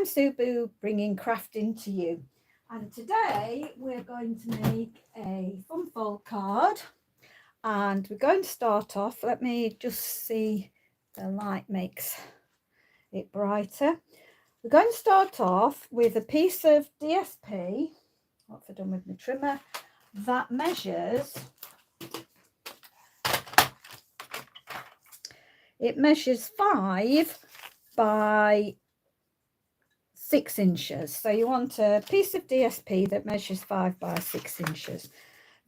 I'm Sue Boo, bringing crafting to you. And today we're going to make a funfold card. And we're going to start off, let me just see, the light makes it brighter. We're going to start off with a piece of DSP, what have I done with my trimmer, that measures, it measures 5 by 6 inches. So you want a piece of DSP that measures 5 by 6 inches.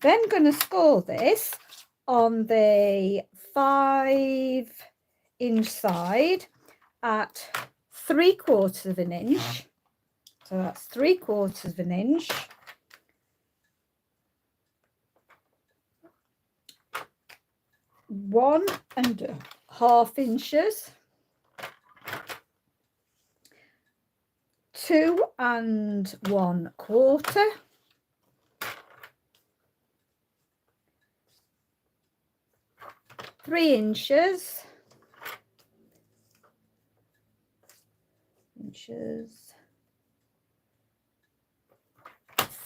Then going to score this on the 5-inch side at 3/4 of an inch. So that's 3/4 of an inch. One and a half inches. 2 1/4. 3 inches.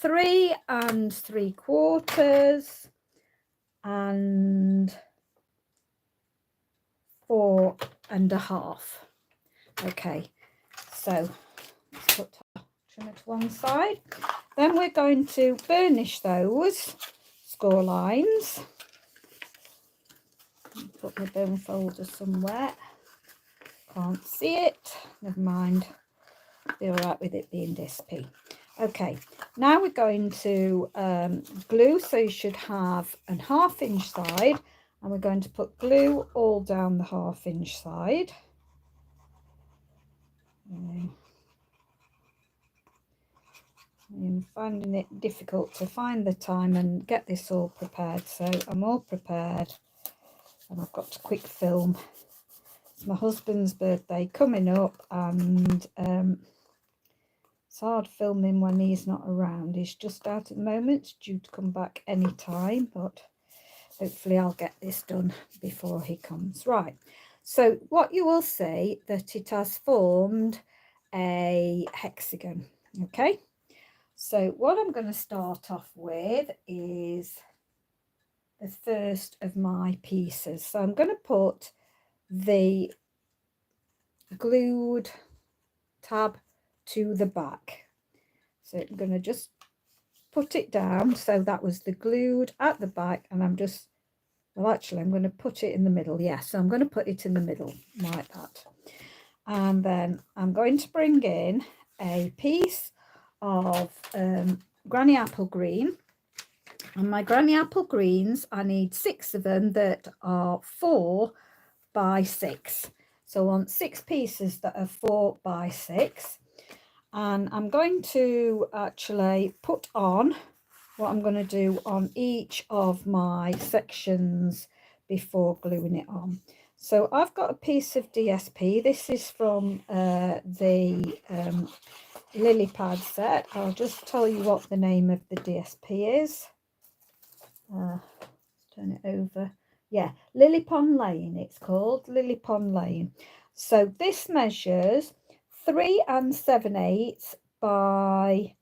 3 3/4 and 4 1/2. Okay, so let's put our trimmer to one side. Then we're going to burnish those score lines. Put my bone folder somewhere. Can't see it. Never mind. Be all right with it being DSP. Okay, now we're going to glue. So you should have a 1/2 inch side, and we're going to put glue all down the 1/2 inch side. I'm finding it difficult to find the time and get this all prepared, so I'm all prepared and I've got to quick film. It's my husband's birthday coming up, and it's hard filming when he's not around. He's just out at the moment, it's due to come back any time, but hopefully I'll get this done before he comes. Right, so what you will see that it has formed a hexagon. Okay, so what I'm going to start off with is the first of my pieces. So I'm going to put the glued tab to the back. So I'm going to just put it down. So that was the glued at the back, and I'm just, well, actually I'm going to put it in the middle. Yes, so I'm going to put it in the middle like that. And then I'm going to bring in a piece of granny apple green. And my granny apple greens, I need 6 of them that are 4 by 6. So I want 6 pieces that are 4 by 6. And I'm going to actually put on what I'm going to do on each of my sections before gluing it on. So I've got a piece of DSP. This is from the lily pad set. I'll just tell you what the name of the DSP is. Let's turn it over. Yeah, Lily Pond Lane, it's called Lily Pond Lane. So this measures 3 7/8 by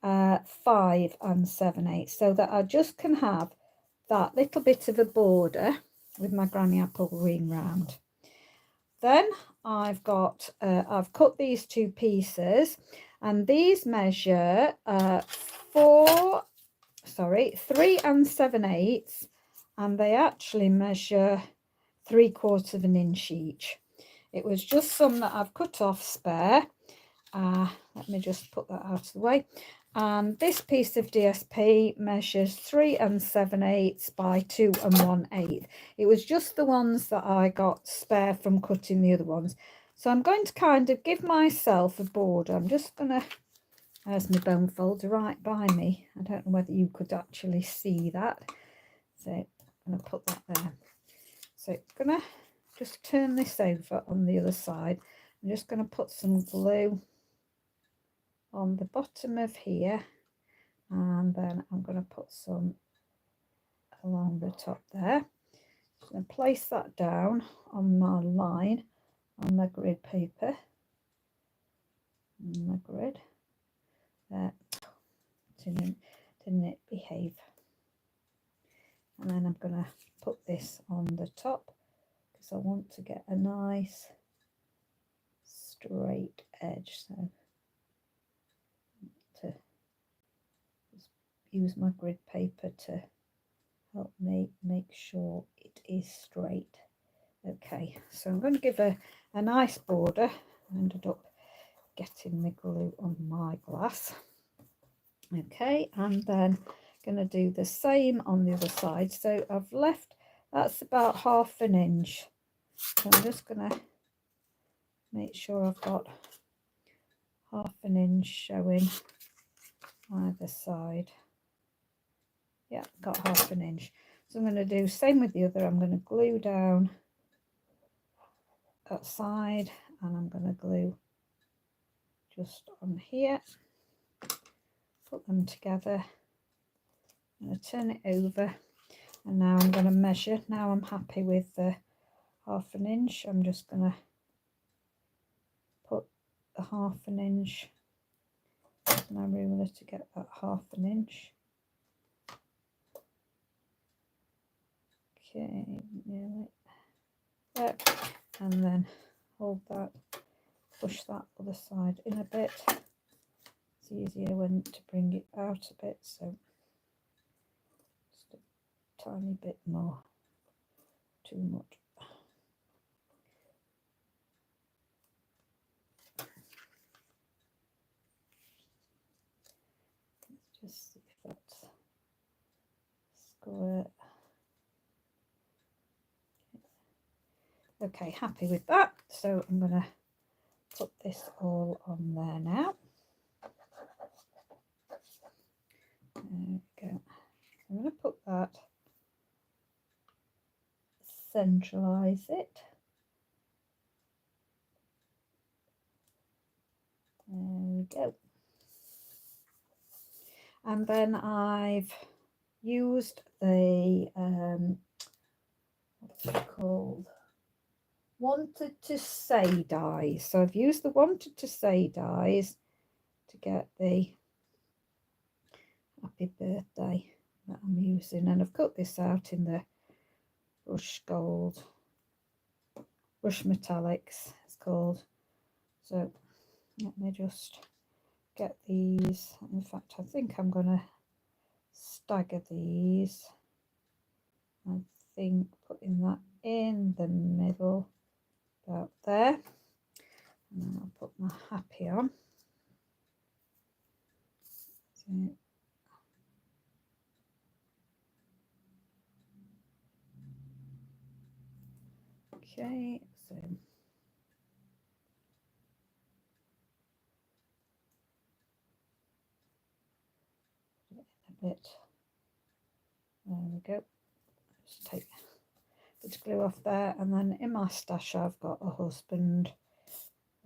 5 7/8, so that I just can have that little bit of a border with my granny apple green round. Then I've got I've cut these 2 pieces, and these measure 3 7/8, and they actually measure 3/4 of an inch each. It was just some that I've cut off spare. Let me just put that out of the way. And this piece of DSP measures 3 7/8 by 2 1/8. It was just the ones that I got spare from cutting the other ones. So I'm going to kind of give myself a border. I'm just going to, there's my bone folder right by me. I don't know whether you could actually see that. So I'm going to put that there. So I'm going to just turn this over on the other side. I'm just going to put some glue on the bottom of here, and then I'm going to put some along the top there. Just going to place that down on my line on the grid paper. my grid. Didn't it behave? And then I'm going to put this on the top because I want to get a nice straight edge. So to just use my grid paper to help me make sure it is straight. Okay, so I'm going to give a nice border. I ended up getting the glue on my glass. Okay, and then going to do the same on the other side. So I've left, that's about 1/2 inch. So I'm just going to make sure I've got 1/2 inch showing either side. Yeah, got 1/2 inch. So I'm going to do same with the other. I'm going to glue down that side, and I'm going to glue just on here, put them together. I'm going to turn it over, and now I'm going to measure. Now I'm happy with the 1/2 inch. I'm just going to put the 1/2 inch with my ruler to get that 1/2 inch. Okay, nearly there, and then hold that, push that other side in a bit. It's easier when to bring it out a bit, so just a tiny bit more, too much. Let's just see if that's square. Okay, happy with that. So I'm going to put this all on there now. There we go. I'm going to put that, centralize it. There we go. And then I've used the what's it called? Wanted to say dies. So I've used the wanted to say dies to get the happy birthday that I'm using, and I've cut this out in the brush gold, brush metallics it's called. So let me just get these. In fact, I think I'm gonna stagger these. I think putting that in the middle about there, and then I'll put my happy on. So, okay, so a bit. There we go. Just take a bit of glue off there, and then in my stash I've got a husband.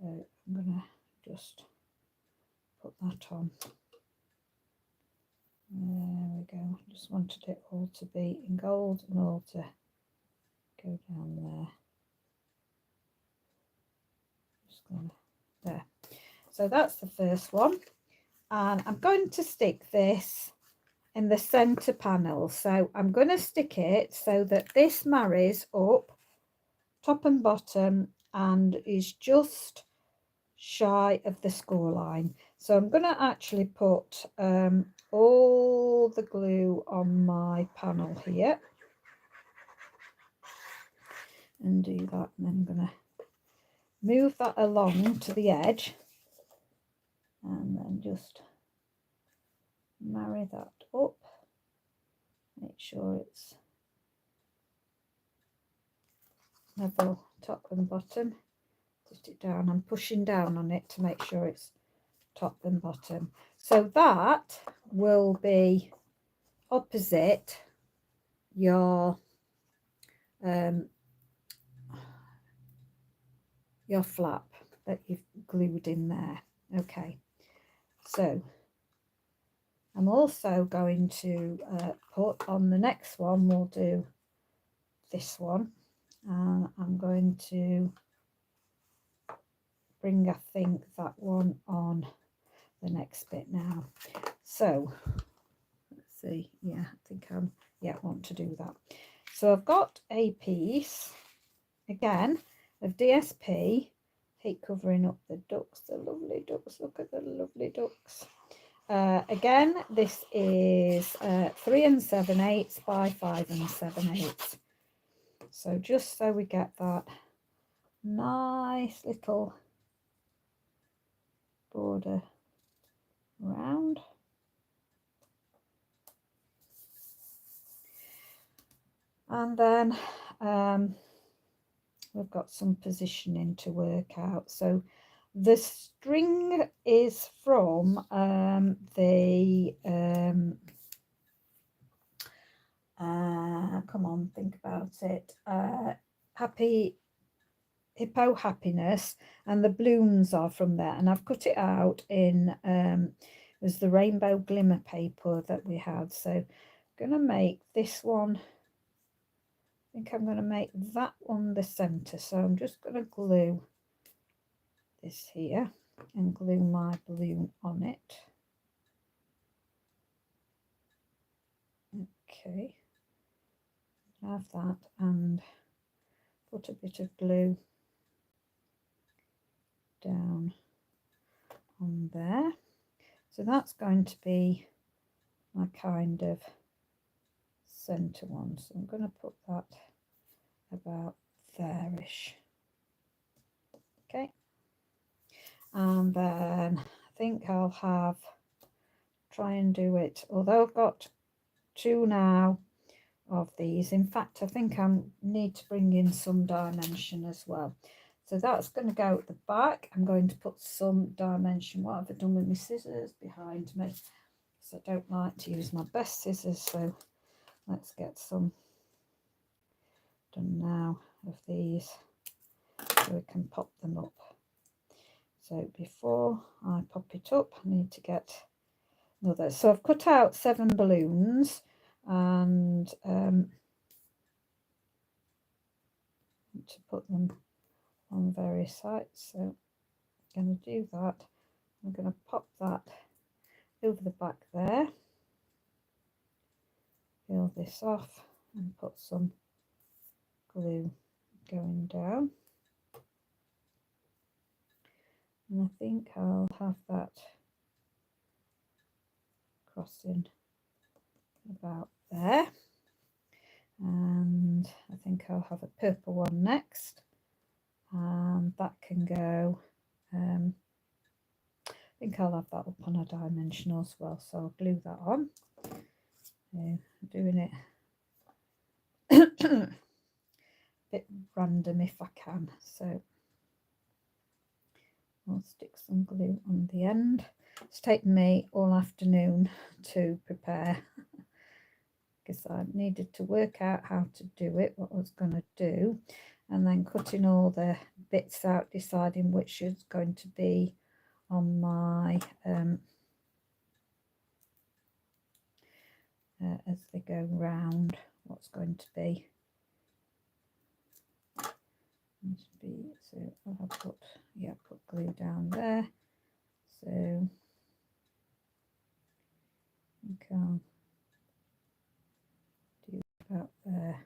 I'm gonna just put that on. There we go. Just wanted it all to be in gold and all to go down there. Just gonna, there. So that's the first one, and I'm going to stick this in the center panel. So I'm going to stick it so that this marries up top and bottom and is just shy of the score line. So I'm going to actually put all the glue on my panel here and do that, and then I'm going to move that along to the edge and then just marry that up, make sure it's level top and bottom. Put it down, I'm pushing down on it to make sure it's top and bottom, so that will be opposite your flap that you've glued in there. Okay, so I'm also going to put on the next one, we'll do this one, and I'm going to bring, I think, that one on the next bit now. So let's see. Yeah, I think I want to do that. So I've got a piece again of DSP. Hate covering up the ducks, the lovely ducks. Look at the lovely ducks. Again, this is 3 7/8 by 5 7/8. So just so we get that nice little border round. And then we've got some positioning to work out. So the string is from come on, think about it, Happy Hippo Happiness, and the balloons are from there, and I've cut it out in it was the rainbow glimmer paper that we had. So I'm gonna make this one, I think I'm going to make that one the center. So I'm just going to glue this here and glue my balloon on it. Okay, have that and put a bit of glue down on there. So that's going to be my kind of center one. So I'm going to put that about there-ish. Okay, and then I think I'll try and do it, although I've got 2 now of these. In fact, I think I need to bring in some dimension as well. So that's going to go at the back. I'm going to put some dimension. What have I done with my scissors behind me? So I don't like to use my best scissors, so let's get some done now of these so we can pop them up. So before I pop it up, I need to get another. So I've cut out 7 balloons and to put them on various sides. So I'm going to do that. I'm going to pop that over the back there, peel this off and put some glue going down, and I think I'll have that crossing about there, and I think I'll have a purple one next, and that can go I think I'll have that up on a dimensional as well, so I'll glue that on. I'm doing it a bit random if I can, so I'll stick some glue on the end. It's taken me all afternoon to prepare because I needed to work out how to do it, what I was going to do, and then cutting all the bits out, deciding which is going to be on my as they go round, what's going to be. So I'll put glue down there. So I think I'll do about there.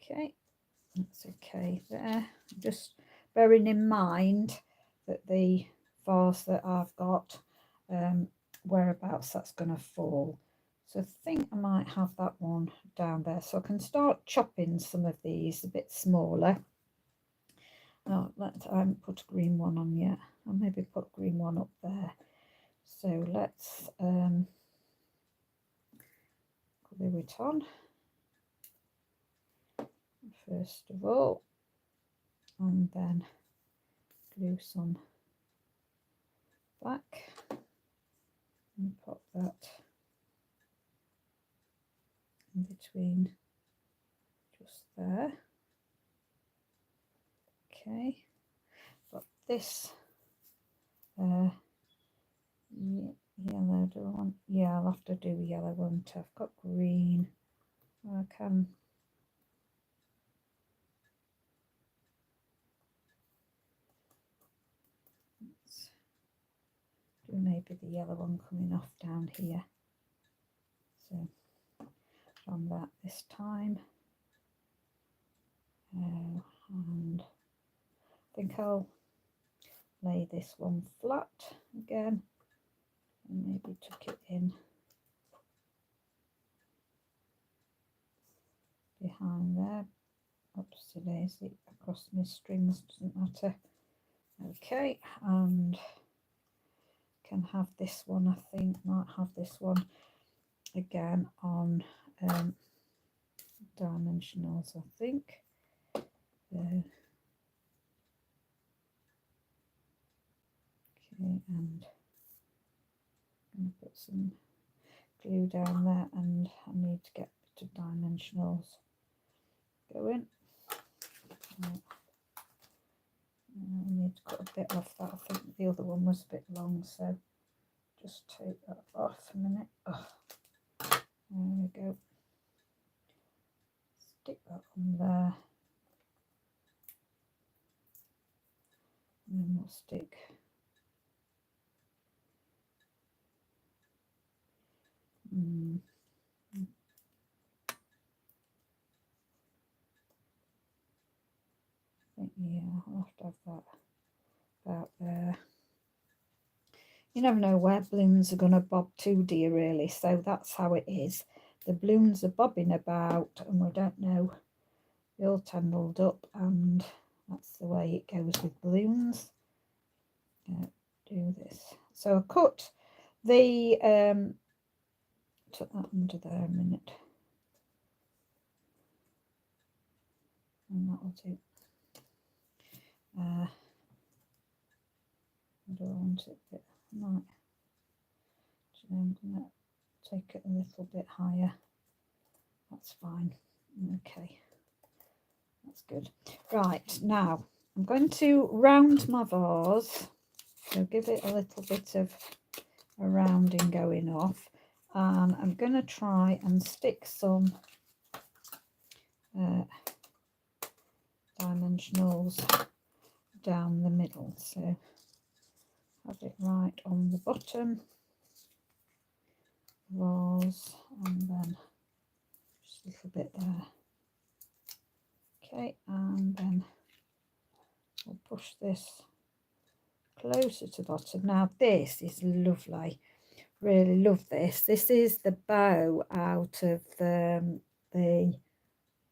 Okay, that's okay there. Just bearing in mind that the vase that I've got, whereabouts that's going to fall. So I think I might have that one down there, so I can start chopping some of these a bit smaller. Oh, I haven't put a green one on yet. I'll maybe put a green one up there. So let's glue it on first of all, and then glue some back and pop that in between just there. Okay, got this yellow. Do I want? Yeah, I'll have to do yellow, won't I? I've got green. I can. do maybe the yellow one coming off down here. So from that this time. And I think I'll lay this one flat again and maybe tuck it in behind there. Oopsie daisy, across my strings, doesn't matter. Okay, and can have this one, I think, might have this one again on dimensionals, I think. Okay, and I'm going to put some glue down there, and I need to get a bit of dimensionals going. I need to cut a bit off that. I think the other one was a bit long, so just take that off a minute. Oh, there we go. Stick that on there, and then we'll stick I think, yeah, I'll have to have that about there. You never know where balloons are going to bob to, do you, really? So that's how it is. The balloons are bobbing about and we don't know. They're all tangled up, and that's the way it goes with balloons. Do this. So I cut the tuck that under there a minute, and that'll do. I don't want it a bit right. So I'm going to take it a little bit higher. That's fine. Okay, that's good. Right, now I'm going to round my vase. So give it a little bit of a rounding going off, and I'm going to try and stick some dimensionals down the middle. So have it right on the bottom vase, and then just a little bit there. Okay, and then we'll push this closer to the bottom. Now this is lovely, really love this. This is the bow out of the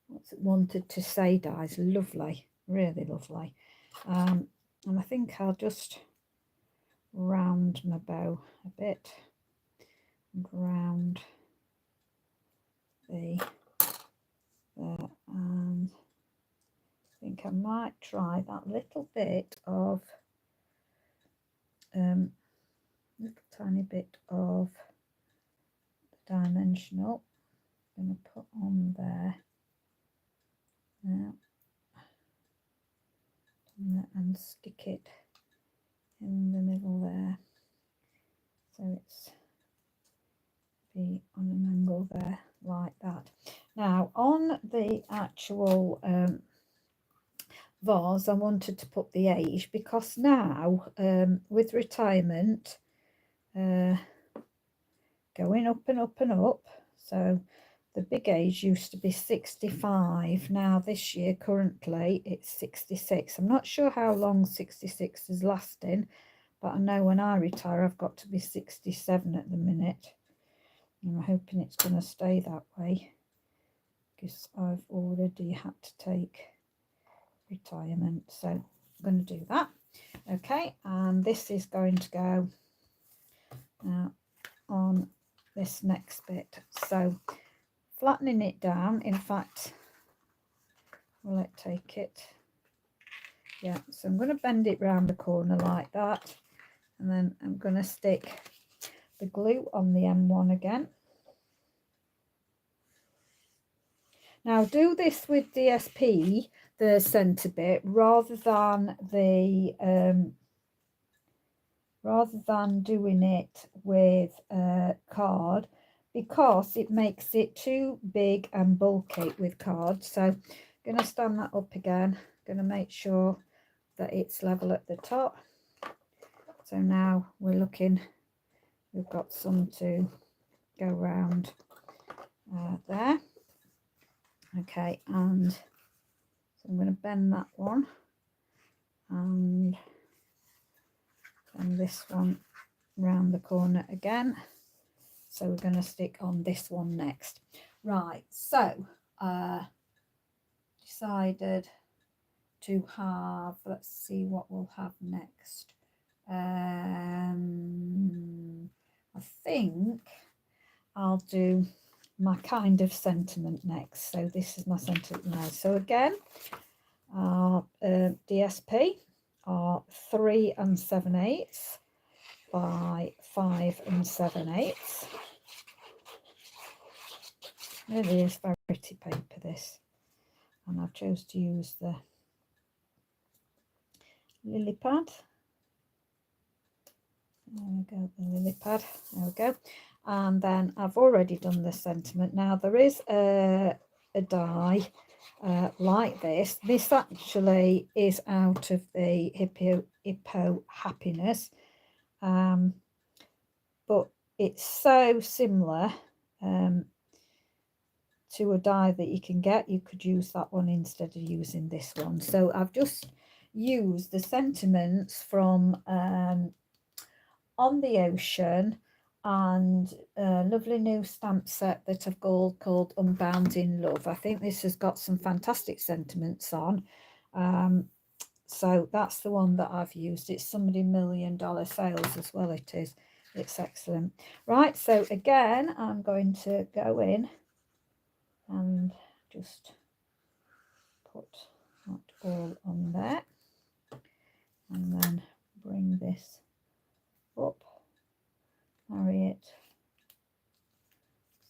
what's it, Wanted to Say dies. Lovely, really lovely. And I think I'll just round my bow a bit and round the there, and I think I might try that little bit of little tiny bit of the dimensional. I'm going to put on there now and stick it in the middle there, so it's be on an angle there like that. Now on the actual vase, I wanted to put the age, because now with retirement going up and up and up, so the big age used to be 65. Now this year currently it's 66. I'm not sure how long 66 is lasting, but I know when I retire I've got to be 67 at the minute, and I'm hoping it's going to stay that way, because I've already had to take retirement. So I'm going to do that. Okay, and this is going to go now on this next bit. So flattening it down, in fact, will it take it? Yeah, so I'm going to bend it round the corner like that, and then I'm going to stick the glue on the M1 again. Now do this with DSP, the centre bit, rather than doing it with card, because it makes it too big and bulky with card. So I'm going to stand that up again, going to make sure that it's level at the top. So now we're looking, we've got some to go round there. Okay, and so I'm going to bend that one and this one round the corner again. So we're going to stick on this one next. Right, so decided to have, let's see what we'll have next. I think I'll do my kind of sentiment next. So this is my sentiment now. So again, our DSP are 3 7/8 by 5 7/8. Really is very pretty paper, this, and I've chose to use the lily pad. There we go, the lily pad. There we go. And then I've already done the sentiment. Now there is a die like this. This actually is out of the Hippo Happiness, but it's so similar to a die that you can get. You could use that one instead of using this one. So I've just used the sentiments from On the Ocean and a lovely new stamp set that I've called Unbound in Love. I think this has got some fantastic sentiments on. So that's the one that I've used. It's somebody $1 million sales as well. It is. It's excellent. Right, so again, I'm going to go in and just put that all on there, and then bring this up, marry it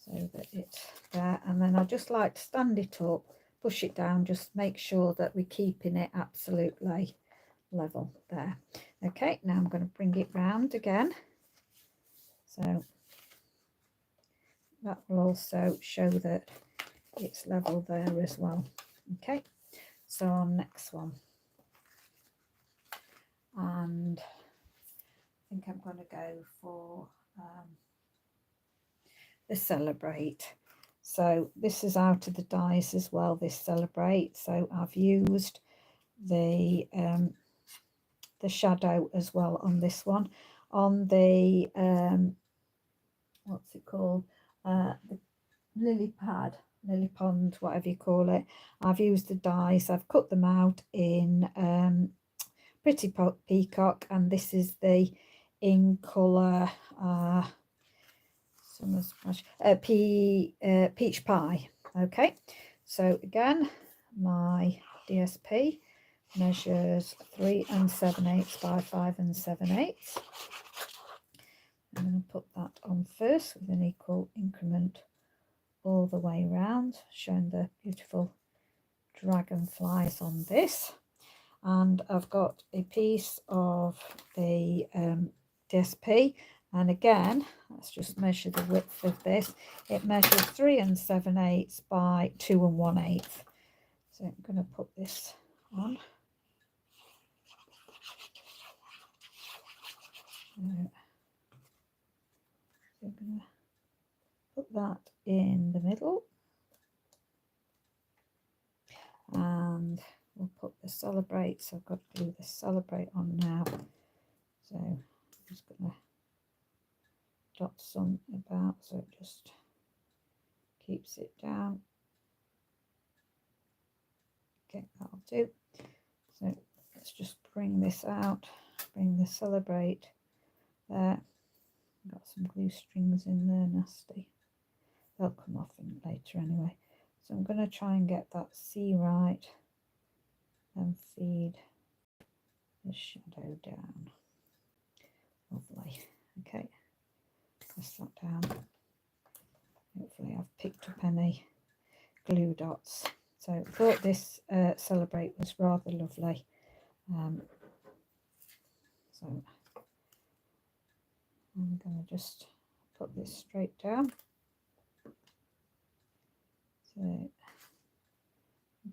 so that it's there, and then I just like to stand it up, push it down, just make sure that we're keeping it absolutely level there. Okay, now I'm going to bring it round again, so that will also show that it's level there as well. Okay, so on next one, and I think I'm going to go for the Celebrate. So this is out of the dies as well, this Celebrate. So I've used the shadow as well on this one. On the what's it called, the lily pond, whatever you call it, I've used the dies. I've cut them out in Pretty Peacock, and this is the in colour peach pie. Okay, so again, my DSP measures 3 7/8 by 5 7/8. I'm going to put that on first with an equal increment all the way around, showing the beautiful dragonflies on this. And I've got a piece of the DSP, and again, let's just measure the width of this. It measures 3 7/8 by 2 1/8. So I'm going to put this on. So I'm going to put that in the middle, and we'll put the Celebrate. So I've got to do the Celebrate on now. So I'm just going to dot some about so it just keeps it down. Okay, that'll do. So let's just bring this out, bring the Celebrate there. Got some glue strings in there, nasty. They'll come off later anyway. So I'm going to try and get that C right and feed the shadow down. Lovely. Okay, press that down. Hopefully I've picked up any glue dots. So I thought this Celebrate was rather lovely. So I'm going to just put this straight down. So I'm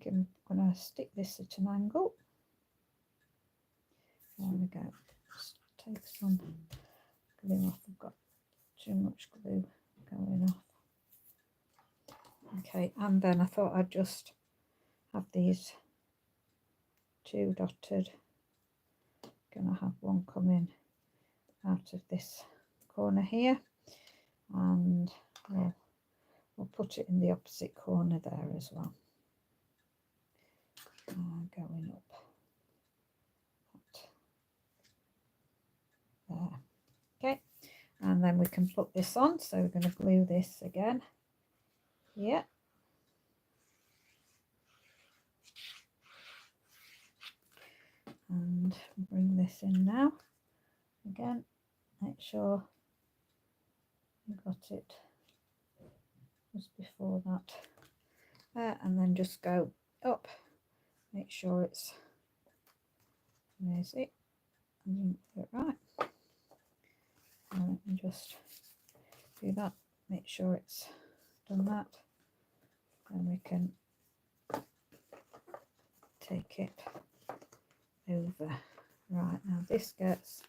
going to stick this at an angle. There we go. Just take some glue off. I've got too much glue going off. Okay, and then I thought I'd just have these 2 dotted. Gonna have one coming out of this corner here, and we'll put it in the opposite corner there as well. Going up there. Okay, and then we can put this on. So we're going to glue this again. Yeah. And bring this in now. Again, make sure you got it just before that there, and then just go up. Make sure it's, there's it. I didn't do it right. And let me just do that. Make sure it's done that, and we can take it over. Right, now this gets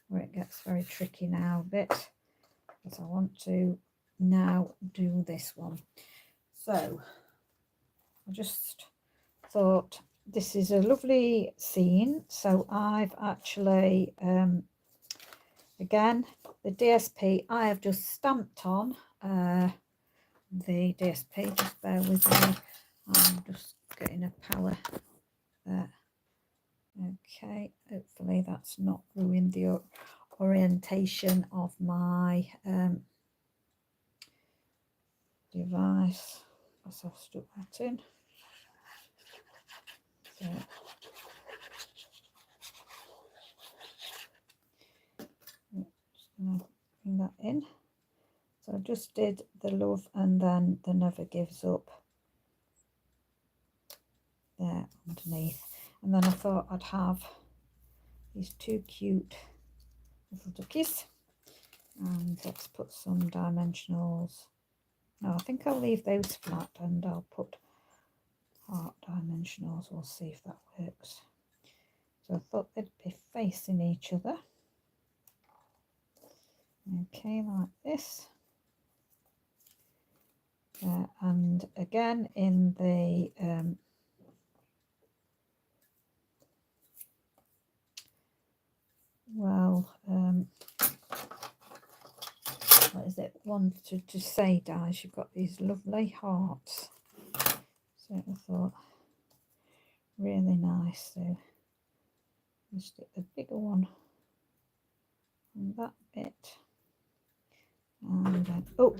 where it gets very tricky now a bit, because I want to now do this one. So I just thought this is a lovely scene, so I've actually again the DSP I have just stamped on the DSP. Just bear with me, I'm just getting a power there. Okay, hopefully that's not ruined the orientation of my device, as I've stuck that in. So just going to bring that in. So I just did the love and then the never gives up there underneath, and then I thought I'd have these 2 cute little duckies, and let's put some dimensionals. No, I think I'll leave those flat and I'll put heart dimensionals. We'll see if that works. So I thought they'd be facing each other. Okay, like this. And again in the what is it, wanted to say dies, you've got these lovely hearts, so I thought really nice. So just stick the bigger one on that bit, and then, oh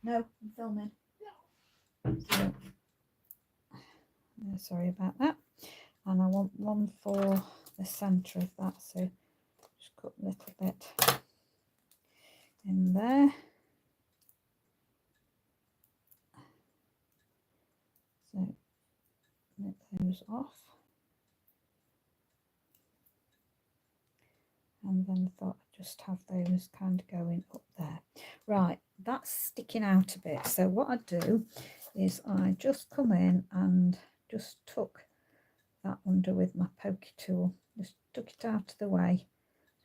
no, I'm filming. So, sorry about that. And I want one for the centre of that, so just cut a little bit in there. So make those off, and then thought I'd just have those kind of going up there. Right, that's sticking out a bit, so what I do is I just come in and just tuck that under with my pokey tool, just tuck it out of the way.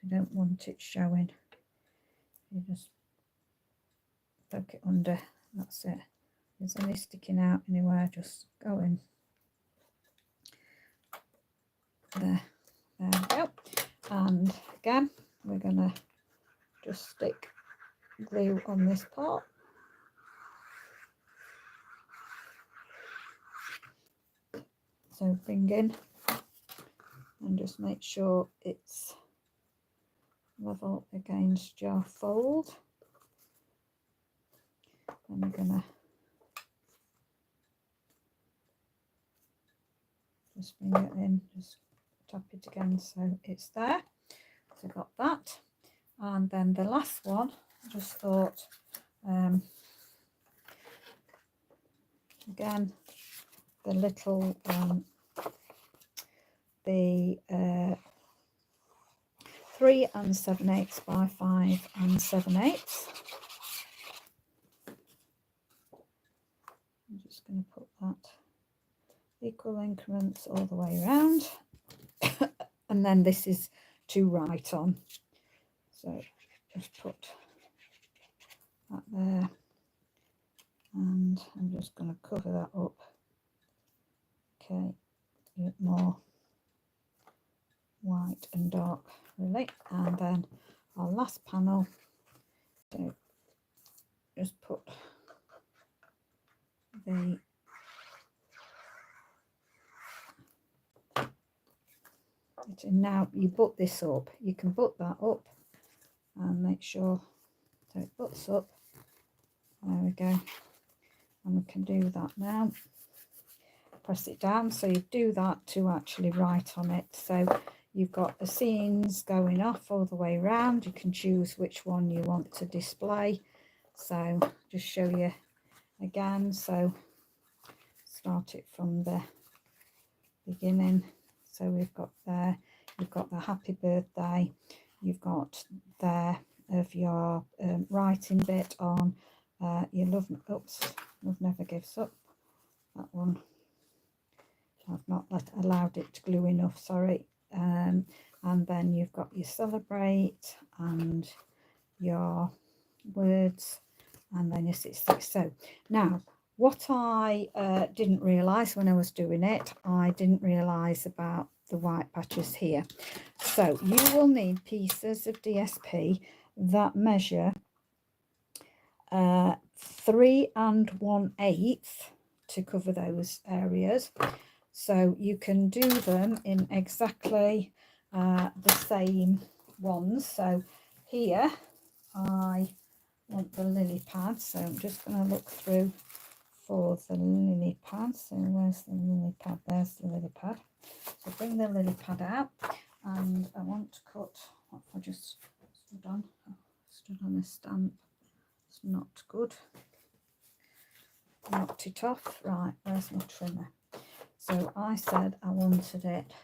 I don't want it showing. You just poke it under, that's it. If there's any sticking out anywhere, just go in there. There we go. And again, we're gonna just stick glue on this part. So bring in and just make sure it's level against your fold. And we're gonna just bring it in, just tap it again so it's there. So got that. And then the last one, I just thought again the little the 3 7/8 by 5 7/8. I'm just going to put that equal increments all the way around. And then this is to write on. So just put that there, and I'm just going to cover that up. Okay, a bit more white and dark really, and then our last panel, so just put the now you butt this up. You can butt that up and make sure so it butts up. There we go, and we can do that now. Press it down, so you do that to actually write on it. So you've got the scenes going off all the way around. You can choose which one you want to display. So just show you again. So start it from the beginning. So we've got there, you've got the happy birthday, you've got there of your writing bit on your love never gives up. That one I've not allowed it to glue enough, sorry. And then you've got your celebrate and your words, and then your 66. So now what I didn't realise when I was doing it, I didn't realise about the white patches here. So you will need pieces of DSP that measure 3 1/8 to cover those areas. So you can do them in exactly the same ones. So here I want the lily pad, so I'm just going to look through for the lily pad. So where's the lily pad? There's the lily pad. So bring the lily pad out, and I want to cut what I just stood on. Stood on a stamp. It's not good. Knocked it off. Right, where's my trimmer? So I said I wanted it.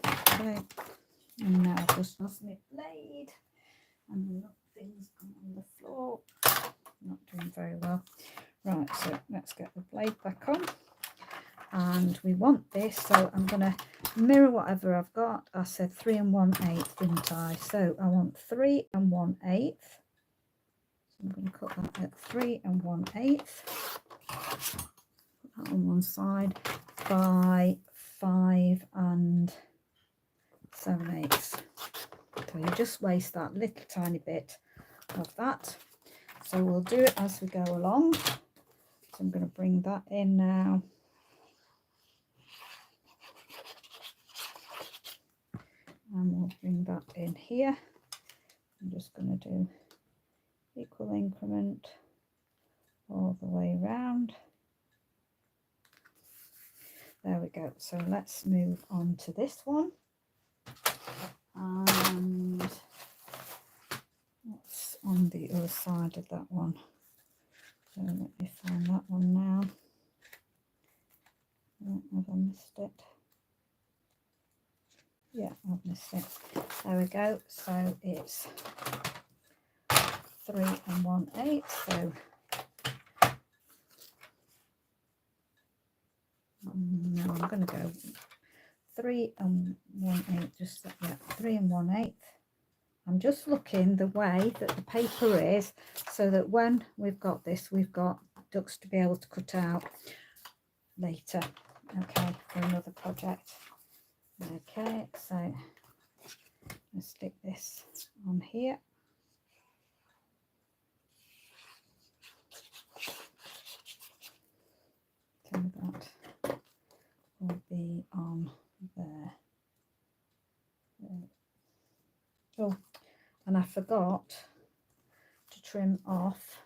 Okay, and now I've just lost my blade, and things on the floor. Not doing very well. Right, so let's get the blade back on, and we want this, so I'm going to mirror whatever I've got. I said 3 1/8, didn't I? So I want 3 1/8. So I'm going to cut that at 3 1/8. Put that on one side by 5 7/8. So you just waste that little tiny bit of that. So we'll do it as we go along. So I'm going to bring that in now. And we'll bring that in here. I'm just going to do equal increment all the way around. There we go. So let's move on to this one. And what's on the other side of that one? So let me find that one now. Have I missed it? Yeah, I've missed it. There we go. So it's 3 1/8. So no, I'm going to go 3 1/8. Just yeah, 3 1/8. I'm just looking the way that the paper is, so that when we've got this, we've got ducks to be able to cut out later. Okay, for another project. Okay, so let's stick this on here. So that will be on there. Oh, and I forgot to trim off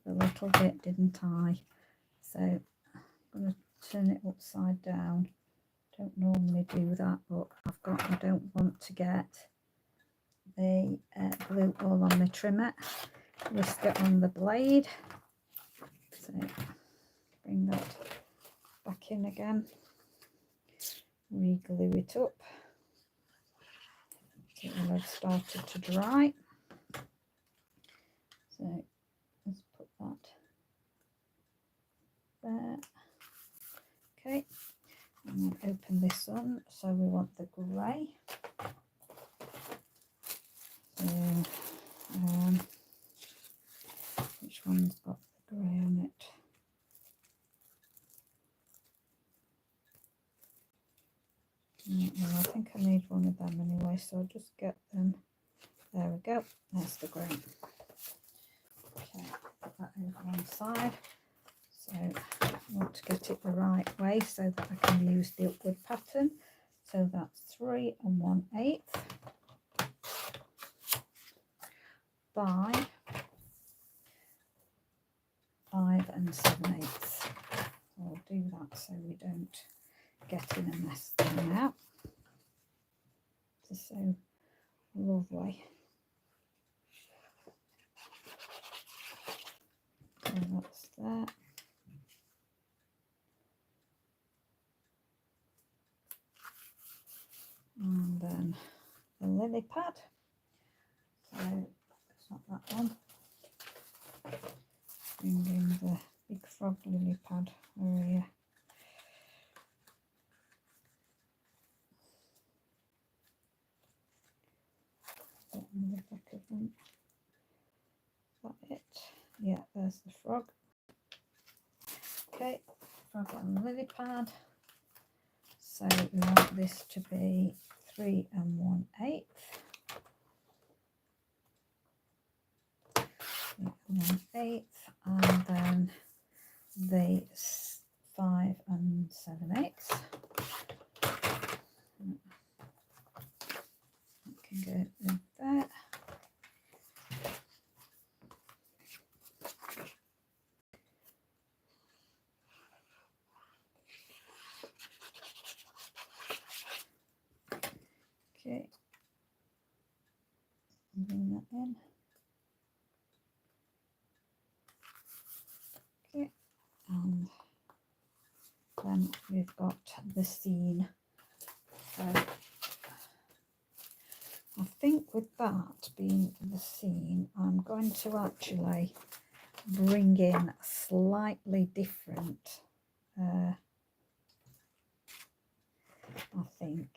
a little bit, didn't I? So I'm going to turn it upside down. Don't normally do that, but I don't want to get the glue all on my trimmer. Whisk it on the blade. So bring that back in again. Re-glue it up. It will have started to dry. So let's put that there. Okay, and then open this on. So we want the grey. anyway, so I'll just get them. There we go, there's the green. Okay, put that over one side. So I want to get it the right way so that I can use the upward pattern. So that's 3 1/8 by 5 7/8. So I'll do that so we don't get in a mess them out. This is so lovely. So that's that. And then the lily pad. So it's not that one. Bring in the big frog lily pad over here. Get in the back of them. Is that it? Yeah, there's the frog. Okay, frog and lily pad. So we want this to be 3 1/8. 3 1/8, and then the 5 7/8. That can go in there. Okay, bring that in. Okay, and then we've got the scene. So I think with that being the scene, I'm going to actually bring in a slightly different, I think.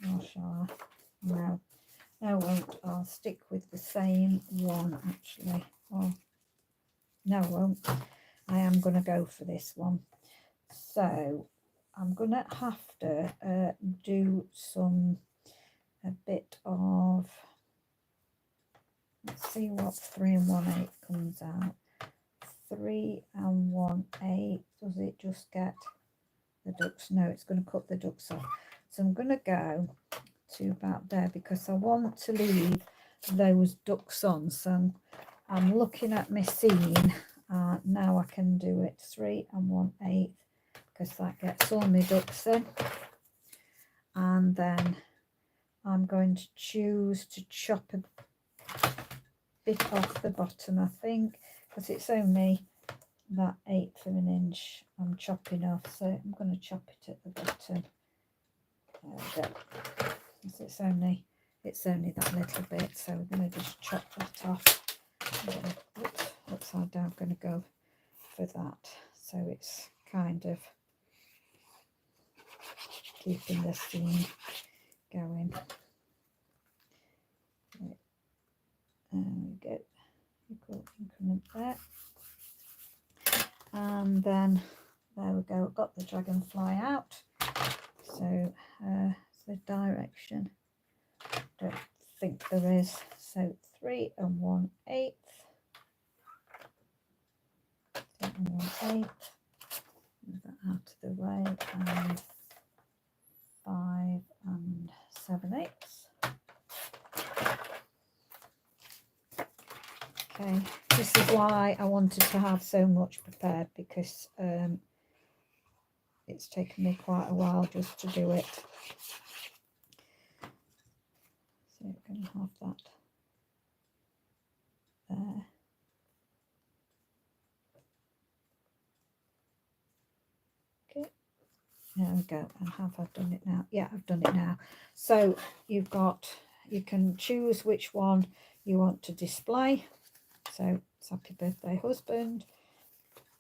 Or shall I? No, I won't. I'll stick with the same one actually. Oh, no, I won't. I am going to go for this one. So I'm going to have to do a bit of, let's see what 3 1/8 comes out. 3 1/8, does it just get the ducks? No, it's going to cut the ducks off. So I'm going to go to about there because I want to leave those ducks on. So I'm looking at my scene. Now I can do it 3 1/8 because that gets all my ducks in. And then I'm going to choose to chop a bit off the bottom, I think, because it's only that 1/8 of an inch I'm chopping off. So I'm going to chop it at the bottom. There we go. It's only that little bit, so we're going to just chop that off. Oops, upside down. I'm going to go for that, so it's kind of keeping the scene going. Right. There we go. Equal increment there, and then there we go. I've got the dragonfly out. So the direction, don't think there is. So 3 1/8. 3 1/8. Move that out of the way, and 5 7/8. Okay, this is why I wanted to have so much prepared, because it's taken me quite a while just to do it. So we're going to have that there. Okay, there we go. And have I done it now? Yeah, I've done it now. So you can choose which one you want to display. So it's happy birthday husband.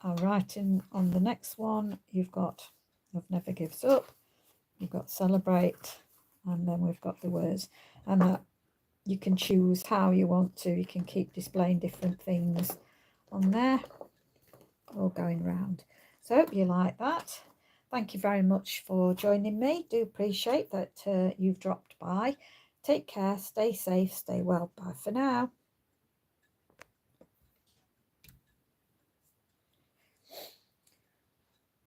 I'll write in on the next one, you've got love never gives up, you've got celebrate, and then we've got the words. And you can choose how you want to. You can keep displaying different things on there, all going round. So I hope you like that. thank you very much for joining me. Do appreciate that you've dropped by. Take care, stay safe, stay well. Bye for now.